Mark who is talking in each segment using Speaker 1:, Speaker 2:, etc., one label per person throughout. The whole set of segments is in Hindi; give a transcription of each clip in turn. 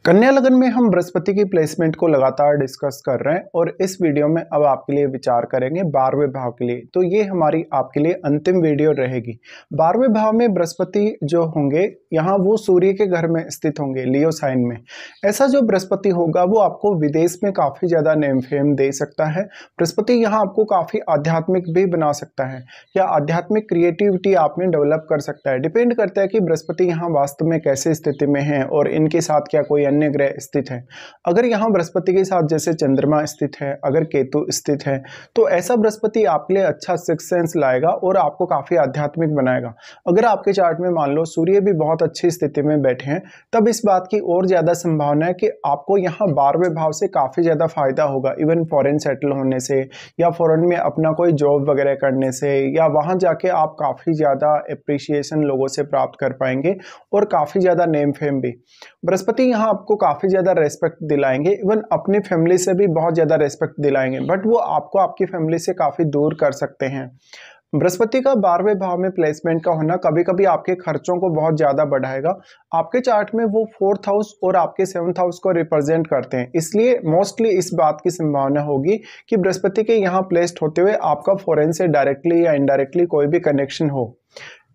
Speaker 1: कन्या लगन में हम बृहस्पति की प्लेसमेंट को लगातार डिस्कस कर रहे हैं और इस वीडियो में अब आपके लिए विचार करेंगे 12वें भाव के लिए। तो ये हमारी आपके लिए अंतिम वीडियो रहेगी। 12वें भाव में बृहस्पति जो होंगे यहाँ वो सूर्य के घर में स्थित होंगे, लियो साइन में। ऐसा जो बृहस्पति होगा वो आपको विदेश में काफ़ी ज़्यादा नेम फेम दे सकता है। बृहस्पति यहाँ आपको काफ़ी आध्यात्मिक भी बना सकता है या आध्यात्मिक क्रिएटिविटी आप में डेवलप कर सकता है। डिपेंड करता है कि बृहस्पति यहाँ वास्तव में कैसे स्थिति में है और इनके साथ क्या कोई अन्य ग्रह स्थित है। अगर यहाँ बृहस्पति के साथ जैसे चंद्रमा स्थित है, अगर केतु स्थित है, तो ऐसा बृहस्पति आपके लिए अच्छा सिक्स सेंस लाएगा और आपको काफी आध्यात्मिक बनाएगा। अगर आपके चार्ट में मान लो सूर्य भी बहुत अच्छी स्थिति में बैठे हैं, तब इस बात की और ज्यादा संभावना है कि आपको यहाँ 12वें भाव से काफी ज्यादा फायदा होगा। इवन फॉरेन सेटल होने से या फॉरेन में अपना कोई जॉब वगैरह करने से या वहां जाके आप काफी ज्यादा अप्रिसिएशन लोगों से प्राप्त कर पाएंगे और काफी ज्यादा नेम फेम भी। बृहस्पति यहाँ आपको काफी ज्यादा रेस्पेक्ट दिलाएंगे, इवन अपनी फैमिली से भी बहुत ज्यादा रेस्पेक्ट दिलाएंगे, बट वो आपको आपकी फैमिली से काफी दूर कर सकते हैं। बृहस्पति का 12वें भाव में प्लेसमेंट का होना कभी कभी आपके खर्चों को बहुत ज्यादा बढ़ाएगा। आपके चार्ट में वो 4th हाउस और आपके 7th हाउस को रिप्रेजेंट करते हैं, इसलिए मोस्टली इस बात की संभावना होगी कि बृहस्पति के यहाँ प्लेस्ड होते हुए आपका फॉरेन से डायरेक्टली या इनडायरेक्टली कोई भी कनेक्शन हो।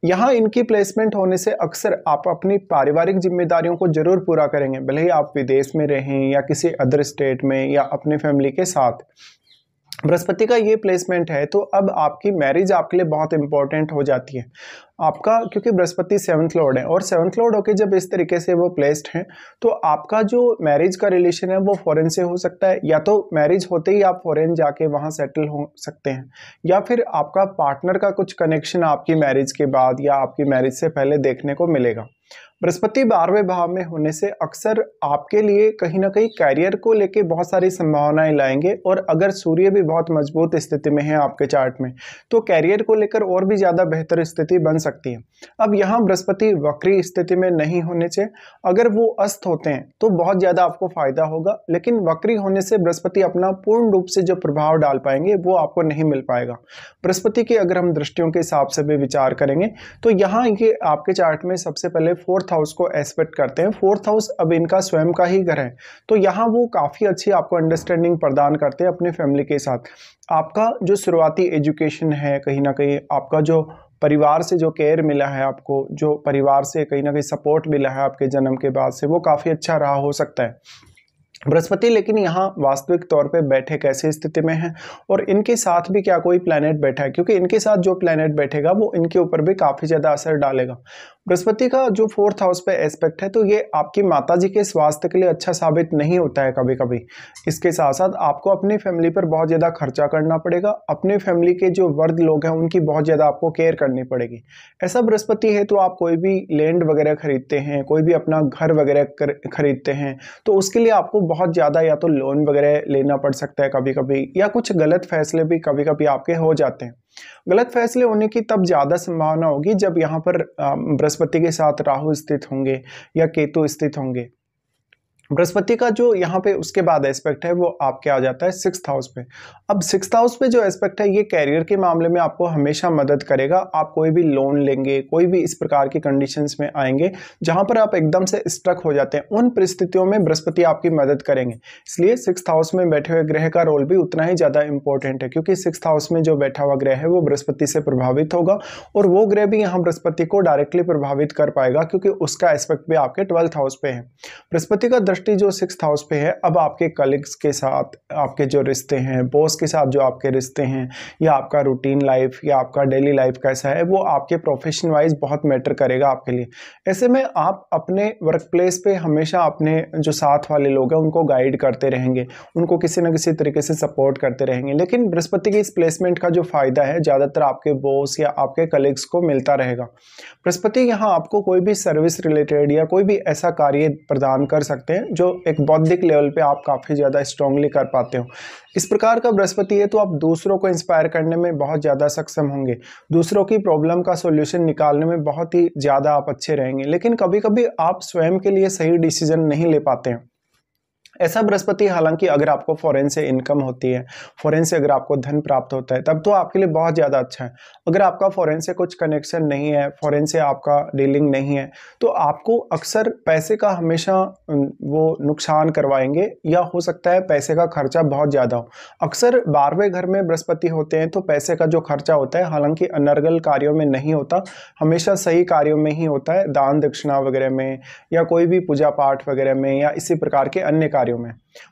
Speaker 1: यहाँ इनकी प्लेसमेंट होने से अक्सर आप अपनी पारिवारिक जिम्मेदारियों को जरूर पूरा करेंगे, भले ही आप विदेश में रहें या किसी अदर स्टेट में या अपनी फैमिली के साथ। बृहस्पति का ये प्लेसमेंट है तो अब आपकी मैरिज आपके लिए बहुत इंपॉर्टेंट हो जाती है आपका, क्योंकि बृहस्पति 7th लॉर्ड है और 7th लॉर्ड होके जब इस तरीके से वो प्लेस्ड है तो आपका जो मैरिज का रिलेशन है वो फॉरेन से हो सकता है, या तो मैरिज होते ही आप फॉरेन जाके वहाँ सेटल हो सकते हैं, या फिर आपका पार्टनर का कुछ कनेक्शन आपकी मैरिज के बाद या आपकी मैरिज से पहले देखने को मिलेगा। बृहस्पति 12वें भाव में होने से अक्सर आपके लिए कहीं ना कहीं कैरियर को लेके बहुत सारी संभावनाएं लाएंगे, और अगर सूर्य भी बहुत मजबूत स्थिति में है आपके चार्ट में तो कैरियर को लेकर और भी ज्यादा बेहतर स्थिति बन सकती है। अब यहाँ बृहस्पति वक्री स्थिति में नहीं होने से अगर वो अस्त होते हैं तो बहुत ज्यादा आपको फायदा होगा, लेकिन वक्री होने से बृहस्पति अपना पूर्ण रूप से जो प्रभाव डाल पाएंगे वो आपको नहीं मिल पाएगा। बृहस्पति की अगर हम दृष्टियों के हिसाब से भी विचार करेंगे तो यहाँ ये आपके चार्ट में सबसे पहले 4th हाउस को एस्पेक्ट करते हैं। 4th हाउस अब इनका स्वयं का ही घर है, तो यहाँ वो काफी अच्छी आपको अंडरस्टैंडिंग प्रदान करते हैं अपने फैमिली के साथ। आपका जो शुरुआती एजुकेशन है, कहीं ना कहीं आपका जो परिवार से जो केयर मिला है, आपको जो परिवार से कहीं ना कहीं सपोर्ट मिला है आपके जन्म के बाद से, वो काफी अच्छा रहा हो सकता है। बृहस्पति लेकिन यहाँ वास्तविक तौर पे बैठे कैसे स्थिति में है और इनके साथ भी क्या कोई प्लैनेट बैठा है, क्योंकि इनके साथ जो प्लैनेट बैठेगा वो इनके ऊपर भी काफी ज्यादा असर डालेगा। बृहस्पति का जो 4th हाउस पे एस्पेक्ट है तो ये आपकी माताजी के स्वास्थ्य के लिए अच्छा साबित नहीं होता है कभी कभी। इसके साथ साथ आपको अपनी फैमिली पर बहुत ज्यादा खर्चा करना पड़ेगा, अपने फैमिली के जो वर्ग लोग हैं उनकी बहुत ज्यादा आपको केयर करनी पड़ेगी। ऐसा बृहस्पति है तो आप कोई भी लैंड वगैरह खरीदते हैं, कोई भी अपना घर वगैरह खरीदते हैं, तो उसके लिए आपको बहुत ज्यादा या तो लोन वगैरह लेना पड़ सकता है कभी कभी, या कुछ गलत फैसले भी कभी कभी आपके हो जाते हैं। गलत फैसले होने की तब ज्यादा संभावना होगी जब यहाँ पर बृहस्पति के साथ राहु स्थित होंगे या केतु स्थित होंगे। बृहस्पति का जो यहाँ पे उसके बाद एस्पेक्ट है वो आपके आ जाता है 6th हाउस पे। अब 6th हाउस पे जो एस्पेक्ट है ये कैरियर के मामले में आपको हमेशा मदद करेगा। आप कोई भी लोन लेंगे, कोई भी इस प्रकार की कंडीशंस में आएंगे जहां पर आप एकदम से स्ट्रक हो जाते हैं, उन परिस्थितियों में बृहस्पति आपकी मदद करेंगे। इसलिए 6th हाउस में बैठे हुए ग्रह का रोल भी उतना ही ज्यादा इंपॉर्टेंट है, क्योंकि 6th हाउस में जो बैठा हुआ ग्रह है वो बृहस्पति से प्रभावित होगा और वो ग्रह भी यहाँ बृहस्पति को डायरेक्टली प्रभावित कर पाएगा, क्योंकि उसका एस्पेक्ट भी आपके 12th हाउस पे है। बृहस्पति का जो 6th हाउस पे है, अब आपके कलीग्स के साथ आपके जो रिश्ते हैं, बॉस के साथ जो आपके रिश्ते हैं, या आपका रूटीन लाइफ या आपका डेली लाइफ कैसा है, वो आपके प्रोफेशन वाइज बहुत मैटर करेगा आपके लिए। ऐसे में आप अपने वर्क प्लेस पे हमेशा अपने जो साथ वाले लोग हैं उनको गाइड करते रहेंगे, उनको किसी न किसी तरीके से सपोर्ट करते रहेंगे। लेकिन बृहस्पति की इस प्लेसमेंट का जो फायदा है ज्यादातर आपके बॉस या आपके कलीग्स को मिलता रहेगा। बृहस्पति यहाँ आपको कोई भी सर्विस रिलेटेड या कोई भी ऐसा कार्य प्रदान कर सकते हैं जो एक बौद्धिक लेवल पे आप काफी ज्यादा स्ट्रांगली कर पाते हो। इस प्रकार का बृहस्पति है तो आप दूसरों को इंस्पायर करने में बहुत ज्यादा सक्षम होंगे, दूसरों की प्रॉब्लम का सॉल्यूशन निकालने में बहुत ही ज्यादा आप अच्छे रहेंगे। लेकिन कभी कभी आप स्वयं के लिए सही डिसीजन नहीं ले पाते हैं, ऐसा बृहस्पति हालांकि अगर आपको फॉरेन से इनकम होती है, फॉरेन से अगर आपको धन प्राप्त होता है, तब तो आपके लिए बहुत ज़्यादा अच्छा है। अगर आपका फॉरेन से कुछ कनेक्शन नहीं है, फॉरेन से आपका डीलिंग नहीं है, तो आपको अक्सर पैसे का हमेशा वो नुकसान करवाएंगे, या हो सकता है पैसे का खर्चा बहुत ज़्यादा हो। अक्सर 12वें घर में बृहस्पति होते हैं तो पैसे का जो खर्चा होता है, हालांकि अनर्गल कार्यों में नहीं होता, हमेशा सही कार्यों में ही होता है, दान दक्षिणा वगैरह में, या कोई भी पूजा पाठ वगैरह में, या इसी प्रकार के अन्य कार्यों में।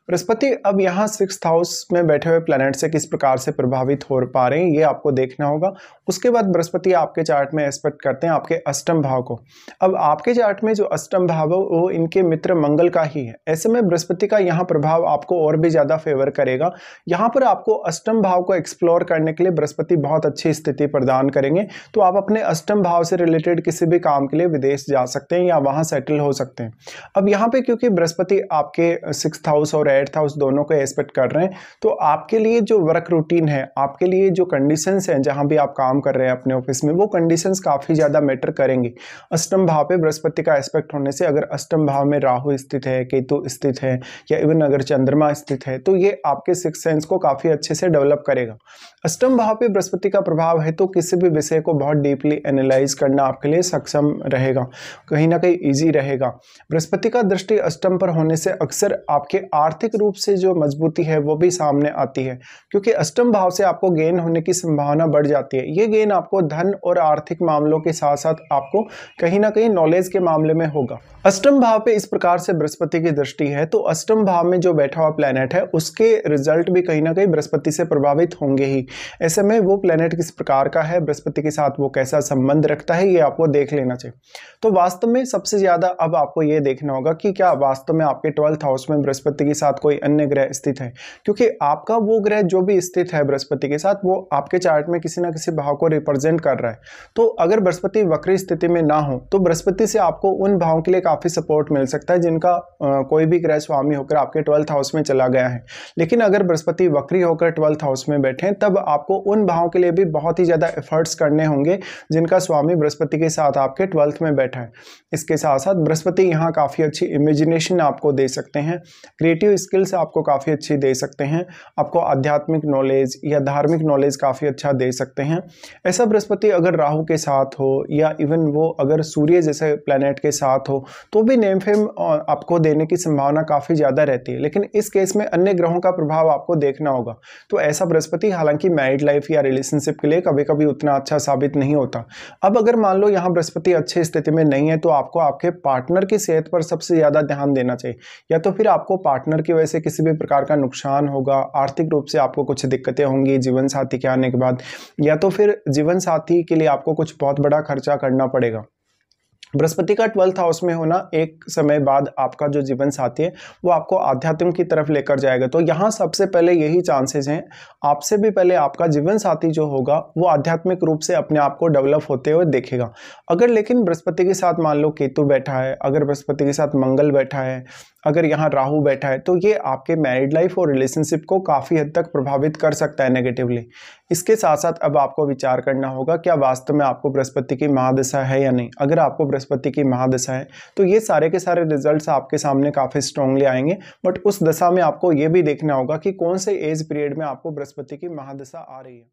Speaker 1: बृहस्पति अब यहाँ 6th हाउस में बैठे हुए प्लैनेट से किस प्रकार से प्रभावित हो पा रहे हैं, ये आपको देखना होगा। उसके बाद बृहस्पति आपके चार्ट में एस्पेक्ट करते हैं आपके अष्टम भाव को। अब आपके चार्ट में जो अष्टम भाव है वो इनके मित्र मंगल का ही है। ऐसे में बृहस्पति का यहाँ प्रभाव आपको और भी ज्यादा फेवर करेगा। यहाँ पर आपको अष्टम भाव को एक्सप्लोर करने के लिए बृहस्पति बहुत अच्छी स्थिति प्रदान करेंगे। तो आप अपने अष्टम भाव से रिलेटेड किसी भी काम के लिए विदेश जा सकते हैं या वहां सेटल हो सकते हैं। अब यहाँ पे क्योंकि बृहस्पति आपके 6th हाउस और 8th हाउस दोनों को एस्पेक्ट कर रहे हैं, तो आपके लिए जो वर्क रूटीन है, आपके लिए जो कंडीशंस हैं जहां भी आप काम कर रहे हैं अपने ऑफिस में, वो कंडीशंस काफी ज्यादा मैटर करेंगी। अष्टम भाव पे बृहस्पति का एस्पेक्ट होने से अगर अष्टम भाव में राहु स्थित है, केतु स्थित है, या इवन अगर चंद्रमा स्थित है, तो ये आपके सिक्स सेंस को काफी अच्छे से डेवलप करेगा। अष्टम भाव पे बृहस्पति का प्रभाव है तो किसी भी विषय को बहुत डीपली एनालाइज करना आपके लिए सक्षम रहेगा, कहीं ना कहीं ईजी रहेगा। बृहस्पति का दृष्टि अष्टम पर होने से अक्सर आपके आर्थिक रूप से जो मजबूती है वो भी सामने आती है, क्योंकि अष्टम भाव से आपको गेन होने की संभावना बढ़ जाती है। ये गेन आपको धन और आर्थिक मामलों के साथ साथ आपको कहीं ना कहीं नॉलेज के मामले में होगा। अष्टम भाव पे इस प्रकार से बृहस्पति की दृष्टि है तो अष्टम भाव में जो बैठा हुआ प्लेनेट है उसके रिजल्ट भी कहीं ना कहीं बृहस्पति से प्रभावित होंगे ही। ऐसे में वो प्लेनेट किस प्रकार का है, बृहस्पति के साथ वो कैसा संबंध रखता है, ये आपको देख लेना चाहिए। तो वास्तव में सबसे ज्यादा अब आपको ये देखना होगा कि क्या वास्तव में आपके 12th हाउस में बृहस्पति के साथ कोई अन्य ग्रह स्थित है, क्योंकि आपका वो ग्रह जो भी स्थित है बृहस्पति के साथ वो आपके चार्ट में किसी ना किसी भाव को रिप्रेजेंट कर रहा है। तो अगर बृहस्पति वक्री स्थिति में ना हो तो बृहस्पति से आपको उन भावों के लिए काफी सपोर्ट मिल सकता है जिनका कोई भी ग्रह स्वामी होकर आपके 12th हाउस में चला गया है। लेकिन अगर बृहस्पति वक्री होकर 12th हाउस में बैठे तब आपको उन भावों के लिए भी बहुत ही ज्यादा एफर्ट्स करने होंगे जिनका स्वामी बृहस्पति के साथ आपके 12th में बैठा है। इसके साथ साथ बृहस्पति यहाँ काफी अच्छी इमेजिनेशन आपको दे सकते हैं, क्रिएटिव स्किल्स आपको काफी अच्छी दे सकते हैं, आपको आध्यात्मिक नॉलेज या धार्मिक नॉलेज काफी अच्छा दे सकते हैं। ऐसा बृहस्पति अगर राहु के साथ हो या इवन वो अगर सूर्य जैसे प्लेनेट के साथ हो तो भी नेम फेम आपको देने की संभावना काफी ज्यादा रहती है। लेकिन इस केस में अन्य ग्रहों का प्रभाव आपको देखना होगा। तो ऐसा बृहस्पति हालांकि मैरिड लाइफ या रिलेशनशिप के लिए कभी कभी उतना अच्छा साबित नहीं होता। अब अगर मान लो यहाँ बृहस्पति अच्छी स्थिति में नहीं है तो आपको आपके पार्टनर की सेहत पर सबसे ज्यादा ध्यान देना चाहिए, या तो फिर आपको पार्टनर की वजह से किसी भी प्रकार का नुकसान होगा, आर्थिक रूप से आपको कुछ दिक्कतें होंगी जीवन साथी के आने के बाद, या तो फिर जीवन साथी के लिए आपको कुछ बहुत बड़ा खर्चा करना पड़ेगा। बृहस्पति का 12th हाउस में होना एक समय बाद आपका जो जीवन साथी है वो आपको आध्यात्म की तरफ लेकर जाएगा। तो यहाँ सबसे पहले यही चांसेस हैं, आपसे भी पहले आपका जीवन साथी जो होगा वो आध्यात्मिक रूप से अपने आप को डेवलप होते हुए देखेगा। अगर लेकिन बृहस्पति के साथ मान लो केतु बैठा है, अगर बृहस्पति के साथ मंगल बैठा है, अगर यहाँ राहु बैठा है, तो ये आपके मैरिड लाइफ और रिलेशनशिप को काफी हद तक प्रभावित कर सकता है नेगेटिवली। इसके साथ साथ अब आपको विचार करना होगा क्या वास्तव में आपको बृहस्पति की महादशा है या नहीं। अगर आपको बृहस्पति की महादशा है तो ये सारे के सारे रिजल्ट्स आपके सामने काफी स्ट्रांगली आएंगे, बट उस दशा में आपको ये भी देखना होगा कि कौन से एज पीरियड में आपको बृहस्पति की महादशा आ रही है।